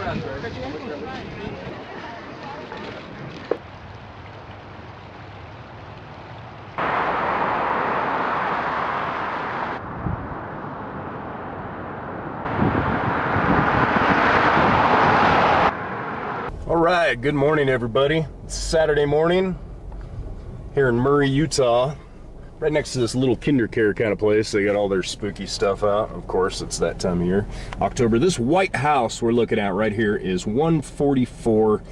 All right, good morning, everybody. It's Saturday morning here in Murray, Utah, right next to this little kinder care kind of place. They got all their spooky stuff out. Of course, it's that time of year, October. This white house we're looking at right here is 144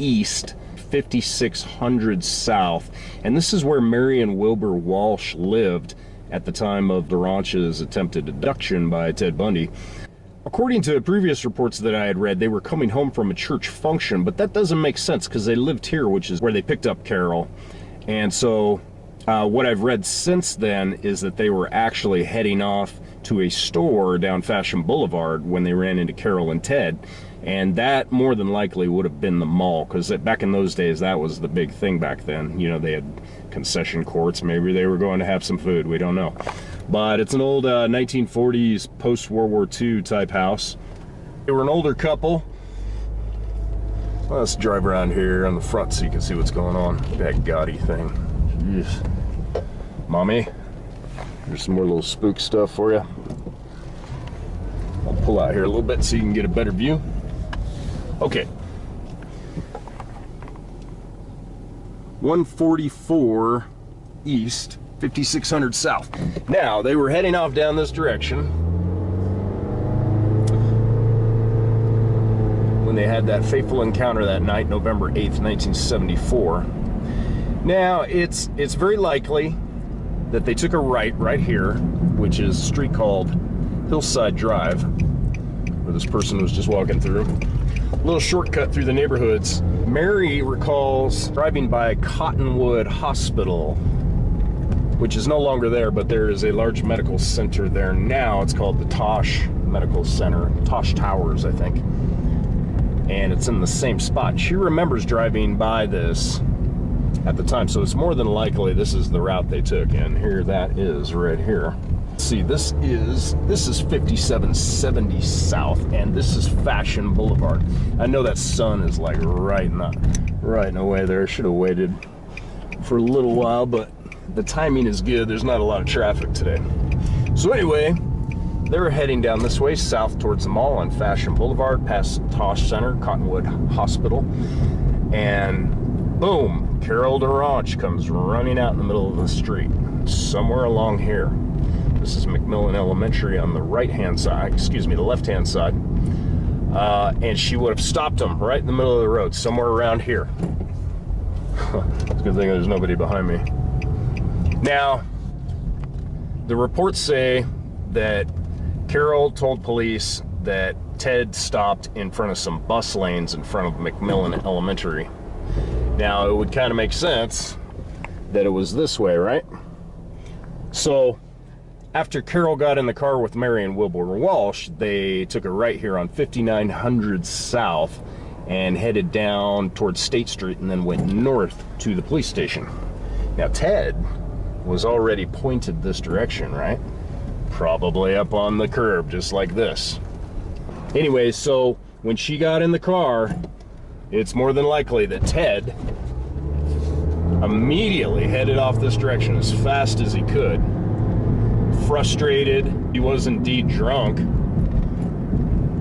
East, 5600 South, and this is where Mary and Wilbur Walsh lived at the time of DeRonch's attempted abduction by Ted Bundy. According to previous reports that I had read, they were coming home from a church function, but that doesn't make sense because they lived here, which is where they picked up Carol. And so what I've read since then is that they were actually heading off to a store down Fashion Boulevard when they ran into Carol and Ted. And that more than likely would have been the mall, because back in those days, that was the big thing back then. You know, they had concession courts. Maybe they were going to have some food. We don't know. But it's an old 1940s post-World War II type house. They were an older couple. Let's drive around here on the front so you can see what's going on. That gaudy thing. Jeez. Mommy, there's some more little spook stuff for you. I'll pull out here a little bit so you can get a better view. Okay. 144 East, 5600 South. Now, they were heading off down this direction when they had that fateful encounter that night, November 8th, 1974. Now, it's very likely that they took a right here, which is a street called Hillside Drive, where this person was just walking through. A little shortcut through the neighborhoods. Mary recalls driving by Cottonwood Hospital, which is no longer there, but there is a large medical center there now. It's called the Tosh Medical Center, Tosh Towers, I think. And it's in the same spot. She remembers driving by this at the time, so it's more than likely this is the route they took. And here that is right here. See, this is 5770 South, and this is Fashion Boulevard. I know that sun is like right in the way there. Should have waited for a little while, but the timing is good. There's not a lot of traffic today. So anyway, they were heading down this way, south towards the mall on Fashion Boulevard, past Tosh Center, Cottonwood Hospital, and boom, Carol DeRonch comes running out in the middle of the street, somewhere along here. This is McMillan Elementary on the right-hand side, excuse me, the left-hand side, and she would have stopped him right in the middle of the road, somewhere around here. It's a good thing there's nobody behind me. Now, the reports say that Carol told police that Ted stopped in front of some bus lanes in front of McMillan Elementary. Now, it would kind of make sense that it was this way, right? So, after Carol got in the car with Mary and Wilbur Walsh, they took a right here on 5900 South and headed down towards State Street and then went north to the police station. Now, Ted was already pointed this direction, right? Probably up on the curb, just like this. Anyway, so when she got in the car, it's more than likely that Ted immediately headed off this direction as fast as he could. Frustrated, he was indeed drunk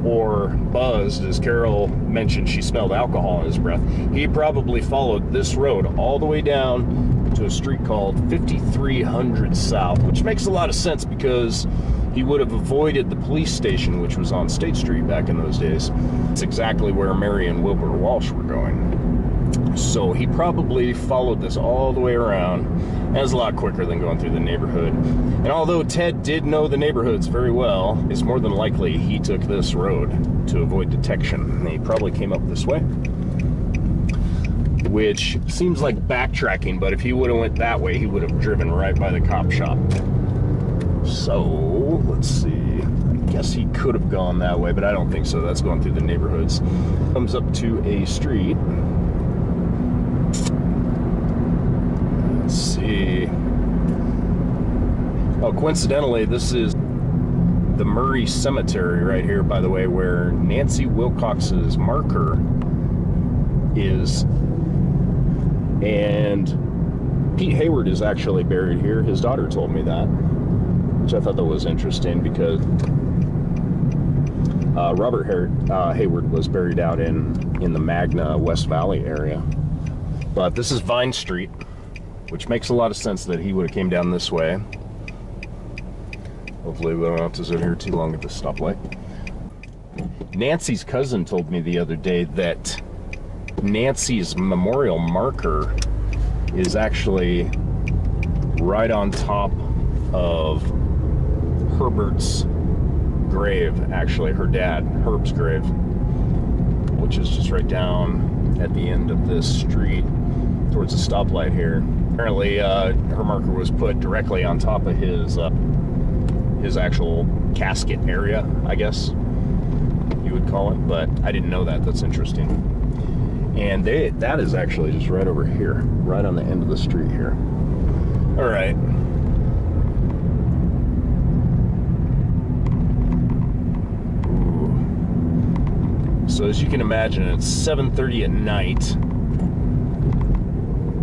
or buzzed, as Carol mentioned she smelled alcohol in his breath. He probably followed this road all the way down to a street called 5300 South, which makes a lot of sense because he would have avoided the police station, which was on State Street back in those days. It's exactly where Mary and Wilbur Walsh were going. So he probably followed this all the way around. And it's a lot quicker than going through the neighborhood. And although Ted did know the neighborhoods very well, it's more than likely he took this road to avoid detection. And he probably came up this way, which seems like backtracking, but if he would have went that way, he would have driven right by the cop shop. So, let's see. I guess he could have gone that way, but I don't think so. That's going through the neighborhoods. Comes up to a street. Let's see. Oh, coincidentally, this is the Murray Cemetery right here, by the way, where Nancy Wilcox's marker is. And Pete Hayward is actually buried here. His daughter told me that, which I thought that was interesting because Robert Hayward was buried out in the Magna West Valley area. But this is Vine Street, which makes a lot of sense that he would have came down this way. Hopefully we don't have to sit here too long at this stoplight. Nancy's cousin told me the other day that Nancy's memorial marker is actually right on top of Herbert's grave, actually, her dad, Herb's grave, which is just right down at the end of this street towards the stoplight here. Apparently, her marker was put directly on top of his actual casket area, I guess you would call it, but I didn't know that. That's interesting. And that is actually just right over here, right on the end of the street here. All right. So as you can imagine, it's 7:30 at night.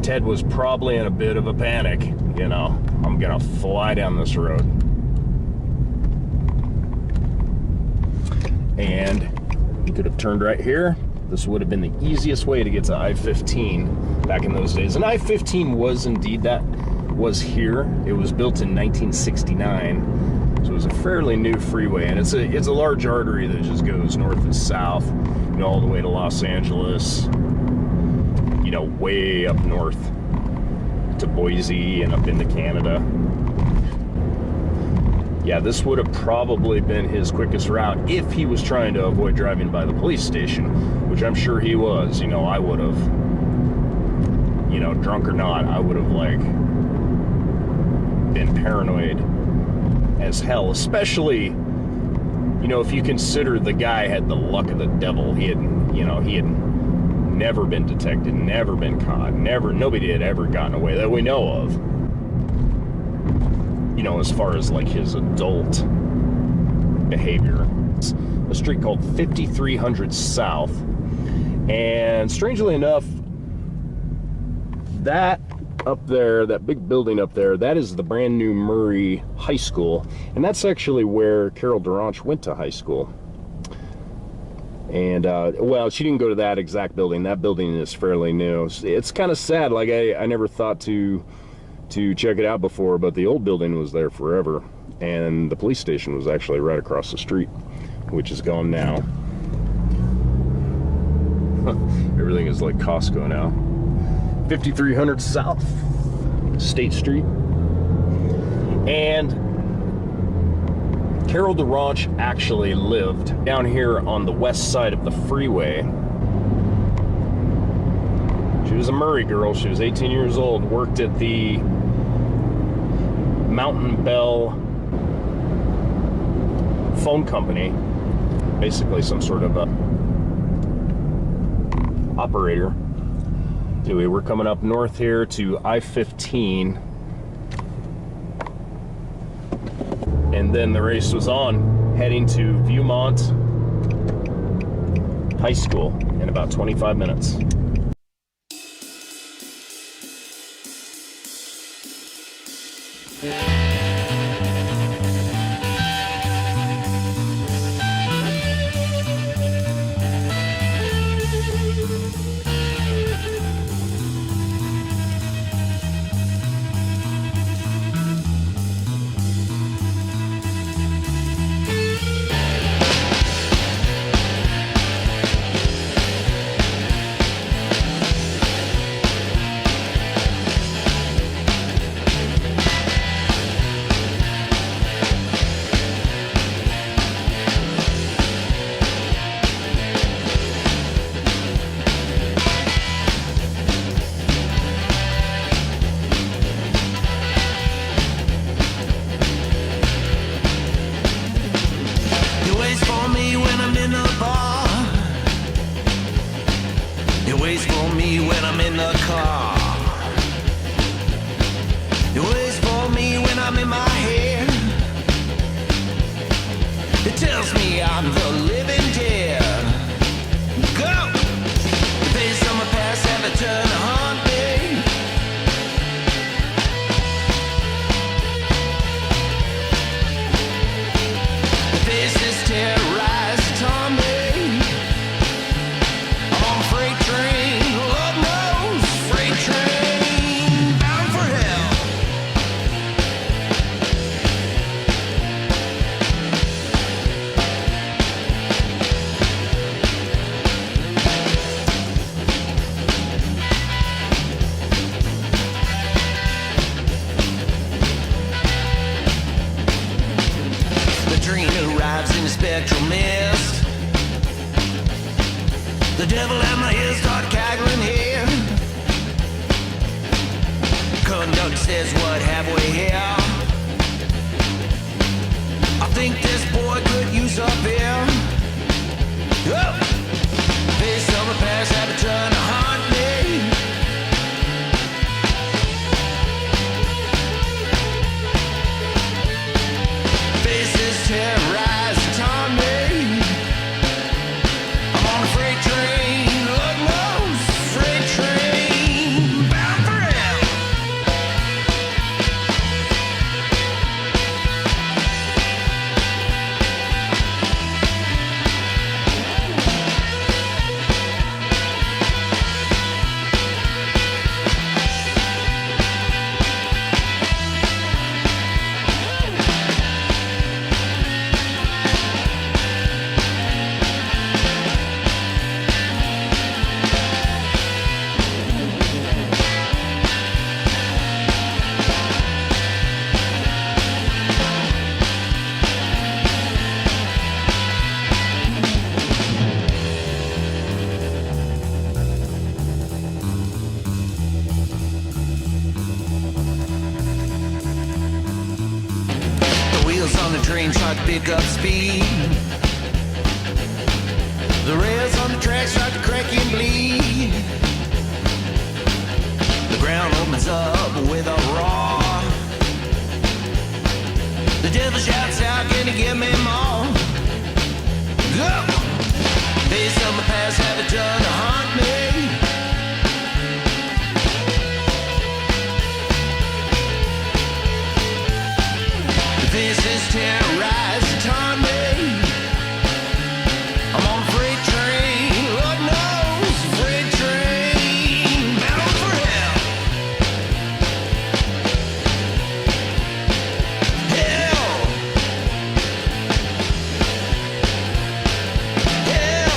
Ted was probably in a bit of a panic. You know, I'm gonna fly down this road. And he could have turned right here. This would have been the easiest way to get to I-15 back in those days. And I-15 was indeed was here. It was built in 1969. So it was a fairly new freeway, and it's a large artery that just goes north and south, you know, all the way to Los Angeles, you know, way up north to Boise and up into Canada. Yeah, this would have probably been his quickest route if he was trying to avoid driving by the police station, which I'm sure he was. You know, I would have, you know, drunk or not, I would have, like, been paranoid as hell, especially, you know, if you consider the guy had the luck of the devil. He had never been detected, never been caught, nobody had ever gotten away that we know of, you know, as far as like his adult behavior. It's a street called 5300 South, and strangely enough, that up there, that big building up there, that is the brand new Murray High School, and that's actually where Carol Durant went to high school. And well, she didn't go to that exact building. That building is fairly new. It's kind of sad. Like I never thought to check it out before, but the old building was there forever, and the police station was actually right across the street, which is gone now. Everything is like Costco now. 5300 South State Street. And Carol Durant actually lived down here on the west side of the freeway. She was a Murray girl. She was 18 years old, worked at the Mountain Bell phone company, basically some sort of a operator. Anyway, we're coming up north here to I-15, and then the race was on, heading to Viewmont High School in about 25 minutes. It tells me I'm the living dead. Go! The face of my past have a turn to haunt me. The faces terrorize Tommy. I'm on a freight train, Lord knows, freight train bound for hell. The train arrives in a spectral mist. The devil and my ears start cackling here. Conduct says, what have we here? I think this boy could use up here. Oh! Face of my past had a turn to haunt me. Faces terrorize Tommy. I'm on a freight train, Lord knows, freight train bound for hell. The wheels on the train start to pick up speed. The rails on the track start to crack and bleed. The ground opens up with a roar. The devil shouts out, can you give me more? Go! Face of my past have a turn to haunt me. The faces terrorize Tommy. I'm on a freight train, Lord knows, freight train bound for hell. Hell. Hell.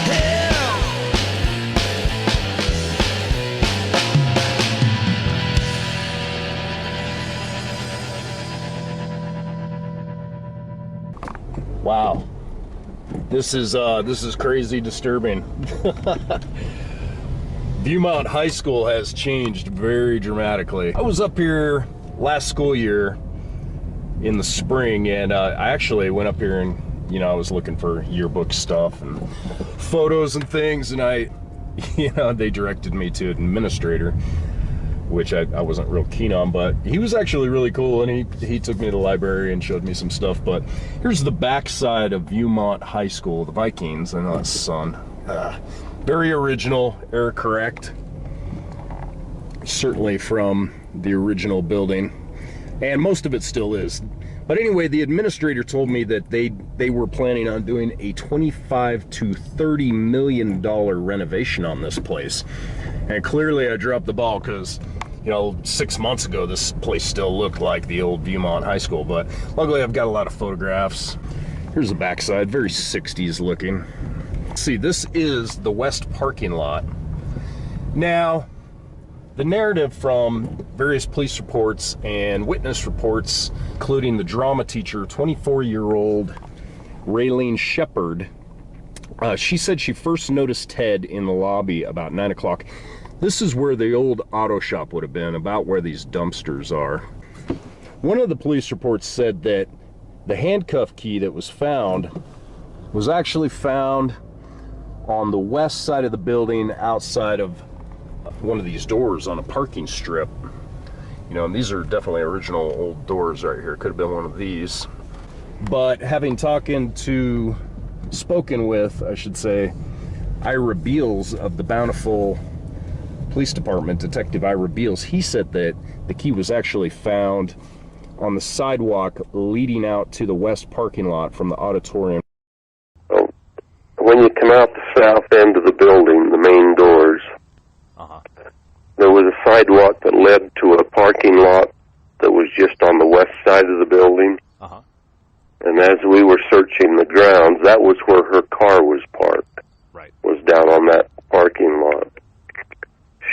Hell. Wow, this is crazy disturbing. Viewmont High School has changed very dramatically. I was up here last school year in the spring, and I actually went up here and, you know, I was looking for yearbook stuff and photos and things, and they directed me to an administrator, which I wasn't real keen on, but he was actually really cool, and he took me to the library and showed me some stuff. But here's the backside of Viewmont High School, the Vikings. I know that's sun. Very original, error correct. Certainly from the original building, and most of it still is. But anyway, the administrator told me that they were planning on doing a $25 to $30 million renovation on this place. And clearly I dropped the ball because, 6 months ago this place still looked like the old Viewmont High School. But luckily I've got a lot of photographs. Here's the backside, very 60s looking. See, this is the west parking lot. Now, the narrative from various police reports and witness reports, including the drama teacher, 24-year-old Raylene Shepard, she said she first noticed Ted in the lobby about 9 o'clock. This is where the old auto shop would have been, about where these dumpsters are. One of the police reports said that the handcuff key that was found was actually found on the west side of the building, outside of one of these doors on a parking strip. You know, and these are definitely original old doors right here. Could have been one of these. But having spoken with, I should say, Ira Beals of the Bountiful Police Department, Detective Ira Beals, he said that the key was actually found on the sidewalk leading out to the west parking lot from the auditorium. Oh, when you come out the south end of the building, the main doors, there was a sidewalk that led to a parking lot that was just on the west side of the building. And as we were searching the grounds, that was where her car was parked. Right. Was down on that parking lot.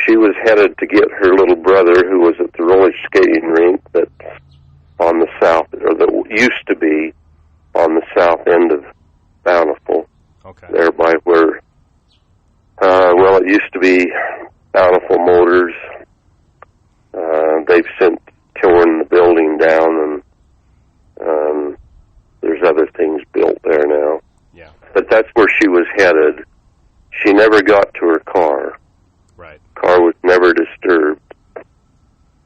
She was headed to get her little brother, who was at the roller skating rink that's on the south, or that used to be on the south end of Bountiful. Okay. There by where, well, it used to be Bountiful Motors. They've since torn the building down, and there's other things built there now. Yeah. But that's where she was headed. She never got to her car. Right. Car was never disturbed.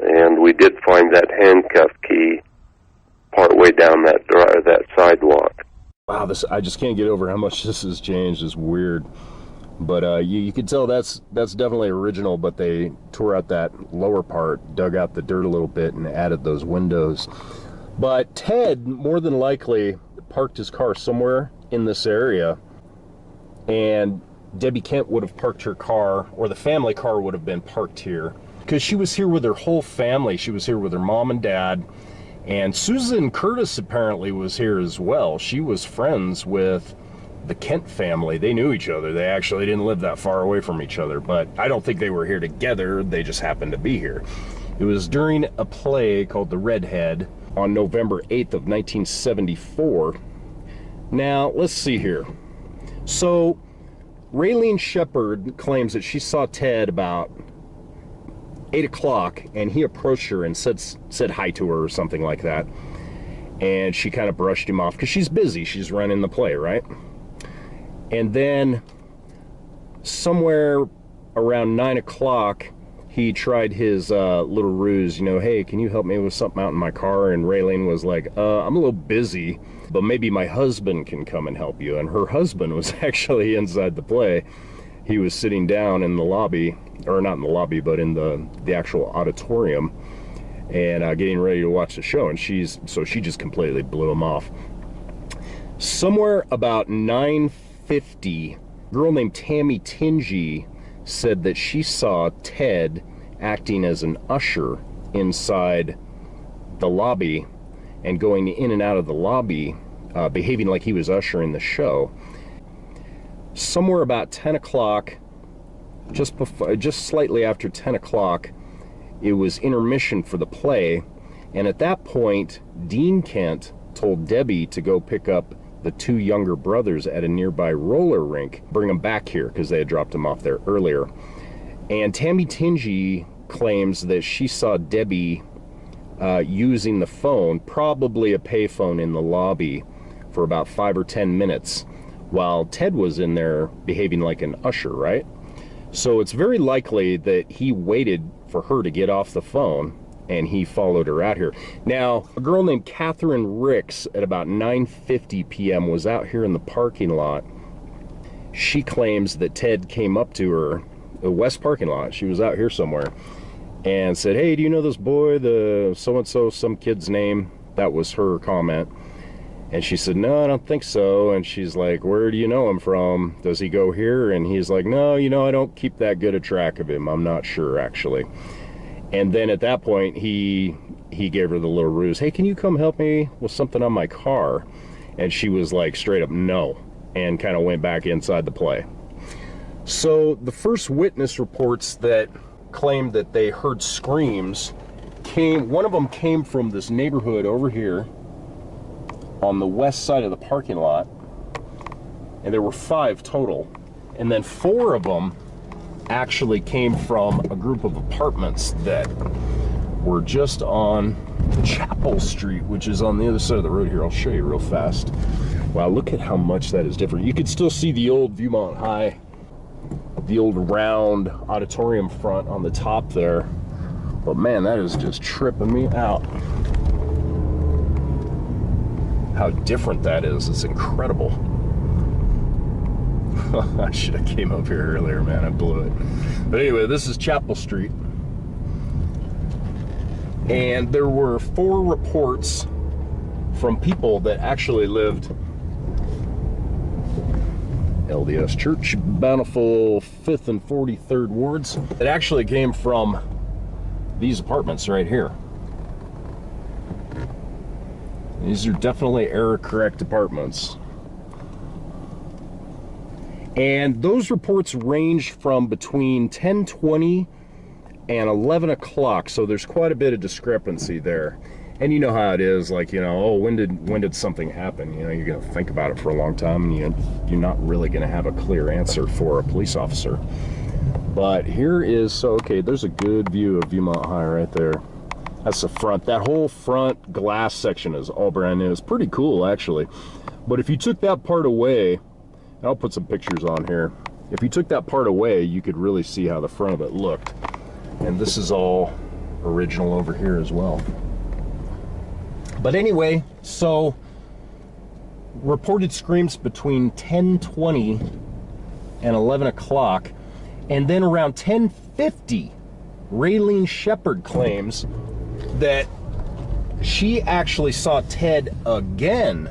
And we did find that handcuff key partway down that sidewalk. Wow, I just can't get over how much this has changed. It's weird. But you could tell that's definitely original, but they tore out that lower part, dug out the dirt a little bit, and added those windows. But Ted, more than likely, parked his car somewhere in this area, and Debbie Kent would have parked her car, or the family car would have been parked here, because she was here with her whole family. She was here with her mom and dad, and Susan Curtis apparently was here as well. She was friends with the Kent family. They knew each other. They actually didn't live that far away from each other, but I don't think they were here together. They just happened to be here. It was during a play called The Redhead on November 8th of 1974. Now, let's see here. So, Raylene Shepard claims that she saw Ted about 8 o'clock, and he approached her and said hi to her or something like that. And she kind of brushed him off because she's busy. She's running the play, right? And then somewhere around 9 o'clock, he tried his little ruse, you know, hey, can you help me with something out in my car? And Raylene was like, I'm a little busy, but maybe my husband can come and help you. And her husband was actually inside the play. He was sitting down in the lobby, or not in the lobby, but in the actual auditorium, and getting ready to watch the show. And she just completely blew him off. Somewhere about 9:50, a girl named Tammy Tingy said that she saw Ted acting as an usher inside the lobby and going in and out of the lobby, behaving like he was ushering the show. Somewhere about 10 o'clock, just slightly after 10 o'clock, it was intermission for the play, and at that point, Dean Kent told Debbie to go pick up the two younger brothers at a nearby roller rink, bring them back here because they had dropped them off there earlier. And Tammy Tingy claims that she saw Debbie using the phone, probably a payphone, in the lobby for about 5 or 10 minutes while Ted was in there behaving like an usher, right? So it's very likely that he waited for her to get off the phone and he followed her out here. Now, a girl named Catherine Ricks at about 9:50 p.m. was out here in the parking lot. She claims that Ted came up to her, the west parking lot, she was out here somewhere, and said, hey, do you know this boy, the so-and-so, some kid's name? That was her comment. And she said, no, I don't think so. And she's like, where do you know him from? Does he go here? And he's like, no, you know, I don't keep that good a track of him. I'm not sure, actually. And then at that point, he gave her the little ruse, hey, can you come help me with something on my car? And she was like, straight up, no, and kind of went back inside the play. So the first witness reports that claimed that they heard screams one of them came from this neighborhood over here on the west side of the parking lot, and there were 5 total, and then 4 of them actually came from a group of apartments that were just on Chapel Street, which is on the other side of the road here. I'll show you real fast. Wow, look at how much that is different. You can still see the old Viewmont High, the old round auditorium front on the top there, But man, that is just tripping me out. How different that is. It's incredible. I should have came up here earlier, man. I blew it. But anyway, this is Chapel Street. And there were 4 reports from people that actually lived LDS Church, Bountiful 5th and 43rd wards. It actually came from these apartments right here. These are definitely error correct apartments. And those reports range from between 10:20 and 11 o'clock, so there's quite a bit of discrepancy there. And you know how it is, like, you know, oh, when did something happen? You know, you're gonna think about it for a long time, and you're not really gonna have a clear answer for a police officer. But here is, so okay, there's a good view of Viewmont High right there. That's the front. That whole front glass section is all brand new. It's pretty cool, actually. But if you took that part away, and I'll put some pictures on here. If you took that part away, you could really see how the front of it looked. And this is all original over here as well. But anyway, so reported screams between 10:20 and 11 o'clock. And then around 10:50, Raylene Shepard claims that she actually saw Ted again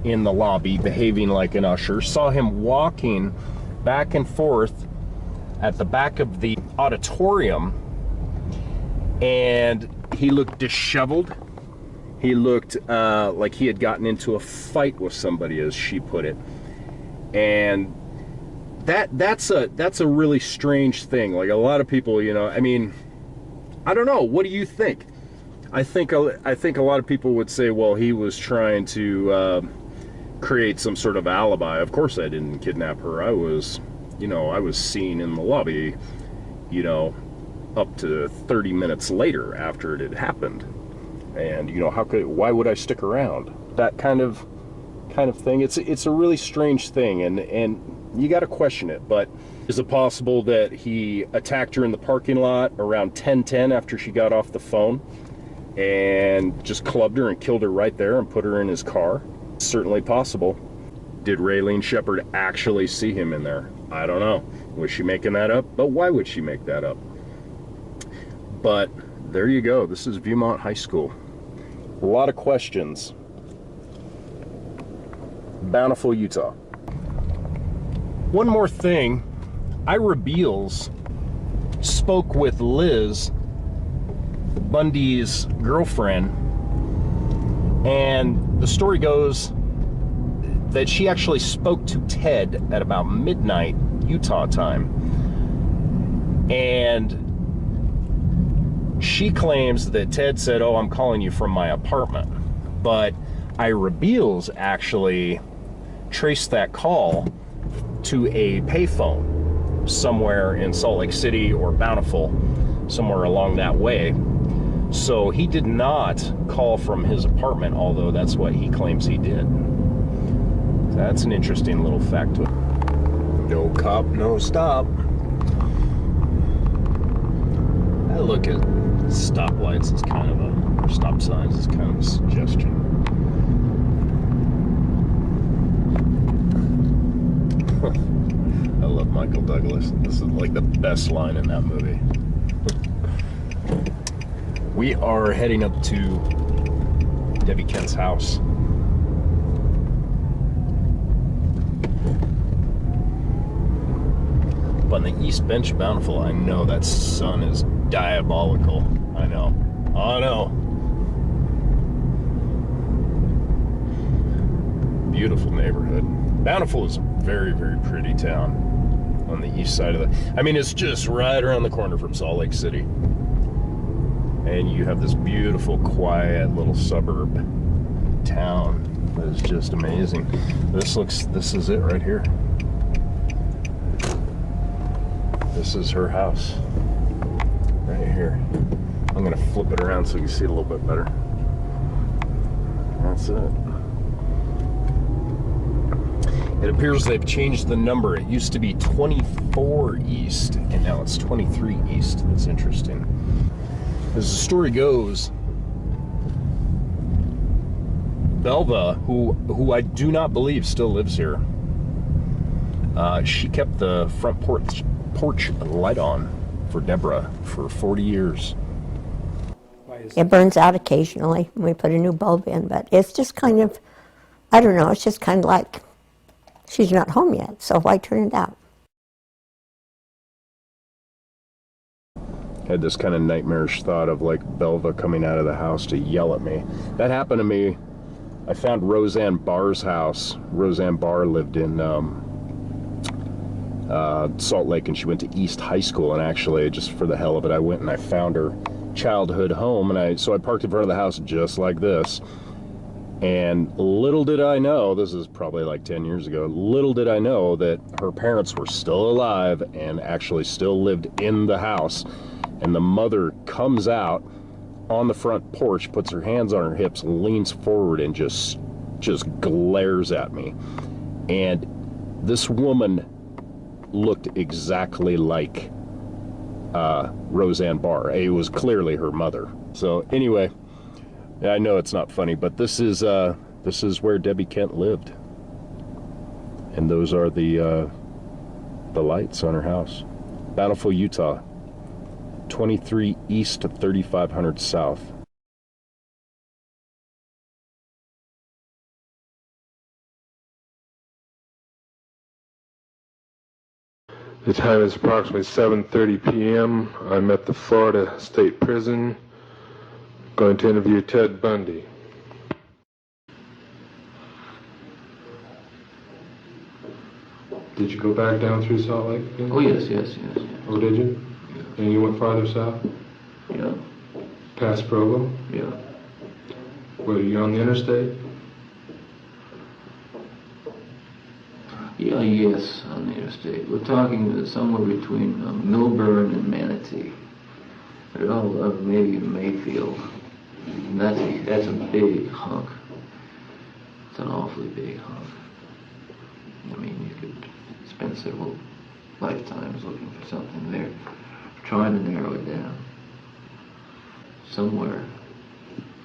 in the lobby behaving like an usher, saw him walking back and forth at the back of the auditorium, and he looked disheveled. He looked like he had gotten into a fight with somebody, as she put it. And that's a really strange thing. Like, a lot of people, you know, I mean, I don't know, what do you think? I think a lot of people would say, well, he was trying to create some sort of alibi. Of course I didn't kidnap her. I was seen in the lobby, you know, up to 30 minutes later after it had happened. And, you know, why would I stick around? That kind of thing. It's a really strange thing, and you got to question it. But is it possible that he attacked her in the parking lot around 10:10 after she got off the phone and just clubbed her and killed her right there and put her in his car? Certainly possible. Did Raylene Shepard actually see him in there? I don't know. Was she making that up? But why would she make that up? But there you go. This is Viewmont High School. A lot of questions. Bountiful, Utah. One more thing. Ira Beals spoke with Liz, Bundy's girlfriend, and the story goes that she actually spoke to Ted at about midnight Utah time, and she claims that Ted said, oh, I'm calling you from my apartment. But Ira Beals actually traced that call to a payphone somewhere in Salt Lake City or Bountiful, somewhere along that way. So he did not call from his apartment, although that's what he claims he did. So that's an interesting little fact to it. No cop, no stop. I look at stoplights as kind of or stop signs as kind of a suggestion. I love Michael Douglas. This is like the best line in that movie. We are heading up to Debbie Kent's house. Up on the East Bench, Bountiful. I know that sun is diabolical. I know. I know. Beautiful neighborhood. Bountiful is a very, very pretty town on the east side of the... I mean, it's just right around the corner from Salt Lake City. And you have this beautiful, quiet little suburb town that is just amazing. This is it right here. This is her house. Right here. I'm gonna flip it around so you can see it a little bit better. That's it. It appears they've changed the number. It used to be 24 East, and now it's 23 East. That's interesting. As the story goes, Belva, who I do not believe still lives here, she kept the front porch light on for Debra for 40 years. It burns out occasionally when we put a new bulb in, but it's just kind of, I don't know, it's just kind of like she's not home yet, so why turn it out? Had this kind of nightmarish thought of like Belva coming out of the house to yell at me. That happened to me. I found Roseanne Barr's house. Roseanne Barr lived in Salt Lake, and she went to East High School, and actually, just for the hell of it, I went and I found her childhood home, and so I parked in front of the house just like this, and little did I know, this is probably like 10 years ago, little did I know that her parents were still alive and actually still lived in the house. And the mother comes out on the front porch, puts her hands on her hips, leans forward, and just glares at me. And this woman looked exactly like Roseanne Barr. It was clearly her mother. So anyway, I know it's not funny, but this is where Debbie Kent lived, and those are the lights on her house. Bountiful, Utah. 23 East to 3500 South. The time is approximately 7:30 p.m. I'm at the Florida State Prison, going to interview Ted Bundy. Did you go back down through Salt Lake again? Oh, yes. Oh, did you? And you went farther south? Yeah. Past Provo? Yeah. Were you on the interstate? Yeah, yes, on the interstate. We're talking somewhere between Millburn and Manatee. Or maybe Mayfield. And that's a big hunk. It's an awfully big hunk. I mean, you could spend several lifetimes looking for something there. Trying to narrow it down. Somewhere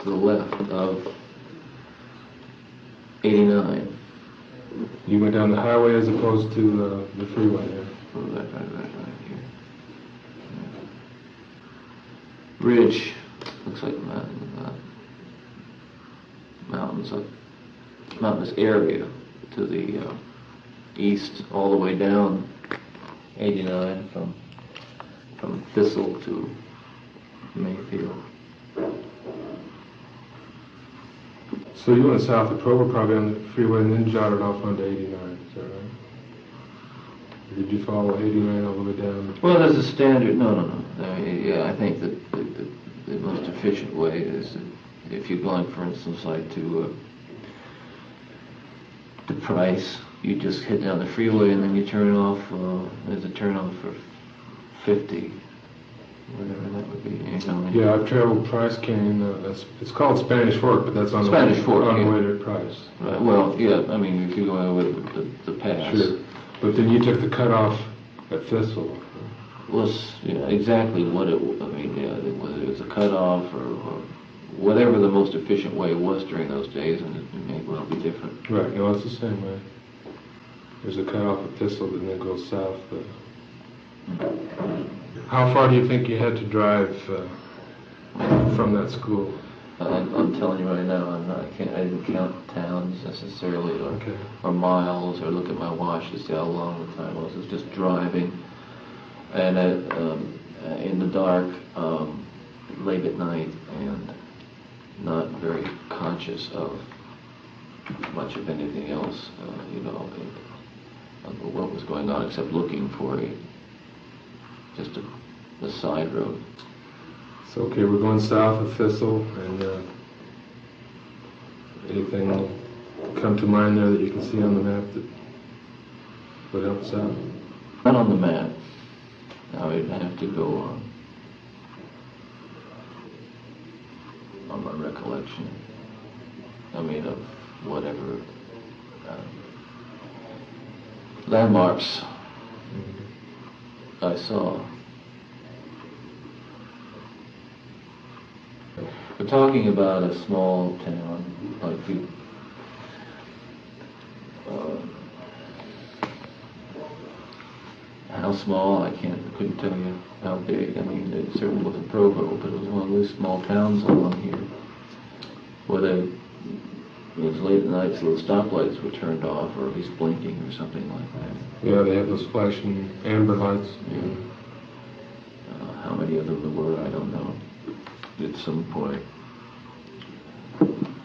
to the left of 89. You went down the highway as opposed to the freeway there? Right here. Ridge. Looks like mountainous area to the east, all the way down 89 from Thistle to Mayfield. So you went south of Provo, probably on the freeway, and then jotted off onto 89, is that right? Or did you follow 89 all the way down? Well, there's a standard, no. I mean, yeah, I think that the most efficient way is if you're going, for instance, like to Price, you just head down the freeway and then you turn off, there's a turn off for 50. Whatever that would be, you know. Yeah, I've traveled Price Canyon. It's called Spanish Fork, but that's on Spanish the Fork, on yeah. the way to Price. Right, well, yeah, I mean, if you're going over the pass. Sure. But then you took the cutoff at Thistle. Was exactly what it. I mean, whether it was a cutoff or whatever the most efficient way was during those days, and it may well be different. Right. No, it's the same way. There's a cutoff at Thistle, and then goes south. How far do you think you had to drive from that school? I'm telling you right now, I didn't count towns necessarily, or miles, or look at my watch to see how long the time was. It was just driving, and in the dark, late at night, and not very conscious of much of anything else, of what was going on, except looking for just a side road. So, okay, we're going south of Thistle, and anything come to mind there that you can see on the map that would help us out? Not on the map. I would have to go on my recollection. I mean, of whatever landmarks I saw. We're talking about a small town, like you, how small, couldn't tell you how big. I mean, it certainly wasn't Provo, but it was one of those small towns along here where it was late at night, so the stoplights were turned off, or at least blinking or something like that. Yeah, they had those flashing amber lights. Yeah. How many of them there were, I don't know, at some point.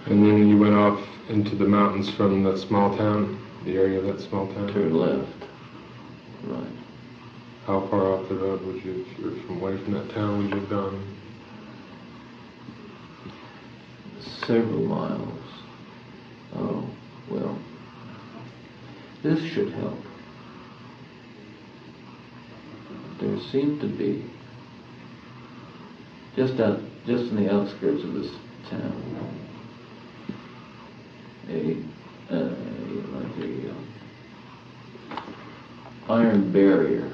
And then you went off into the mountains from that small town, the area of that small town? Turn left. Right. How far off the road would you, if you were from away from that town, would you have gone? Several miles. Oh, well, this should help. There seemed to be, just in the outskirts of this town, like a iron barrier.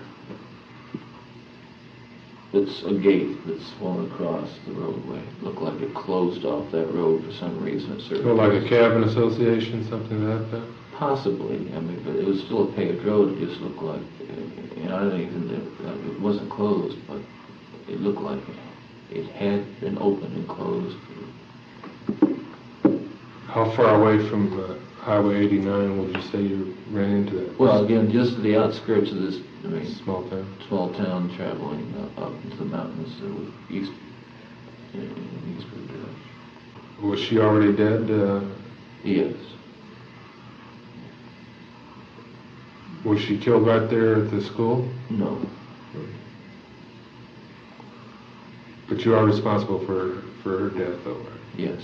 It's a gate that swung across the roadway. It looked like it closed off that road for some reason. So like a cabin association, something like that? Possibly. I mean, but it was still a paved road. It just looked like, I don't even, it wasn't closed, but it looked like it had been opened and closed. How far away from Highway 89 would you say you ran into that? Well, again, just the outskirts of this, Small town. traveling up into the mountains eastward direction. Was she already dead? Yes. Was she killed right there at the school? No. But you are responsible for her death, though, right? Yes.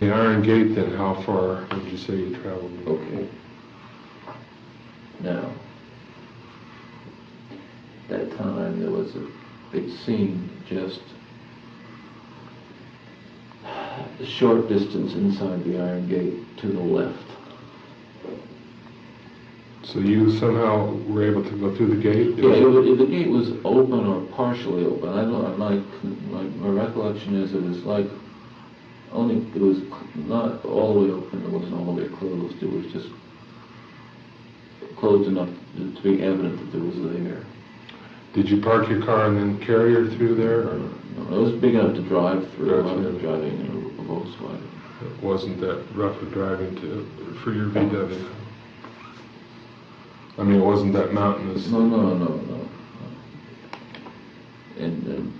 The Iron Gate, then, how far would you say you traveled? Okay. Now, that time there was it seemed just a short distance inside the Iron Gate to the left. So you somehow were able to go through the gate? Yeah, the gate was open or partially open. I don't like my recollection is it was like it was not all the way open. It wasn't all the way closed. It was just closed enough to be evident that it was there. Did you park your car and then carry her through there? Or? No, it was big enough to drive through. I was driving in a Volkswagen. It wasn't that rough of driving for your VW? I mean, it wasn't that mountainous? No. And then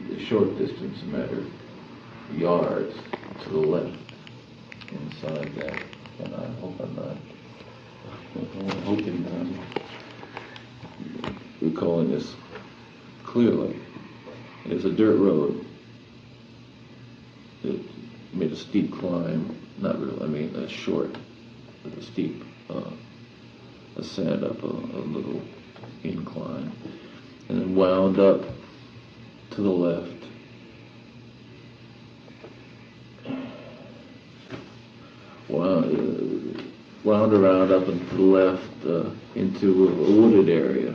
the short distance, a matter of yards to the left inside that. And I hope I'm recalling this clearly. It's a dirt road. It made a steep climb. Not really, I mean, short, but a steep ascent up a little incline. And then wound up to the left. Wound around up and to the left into a wooded area.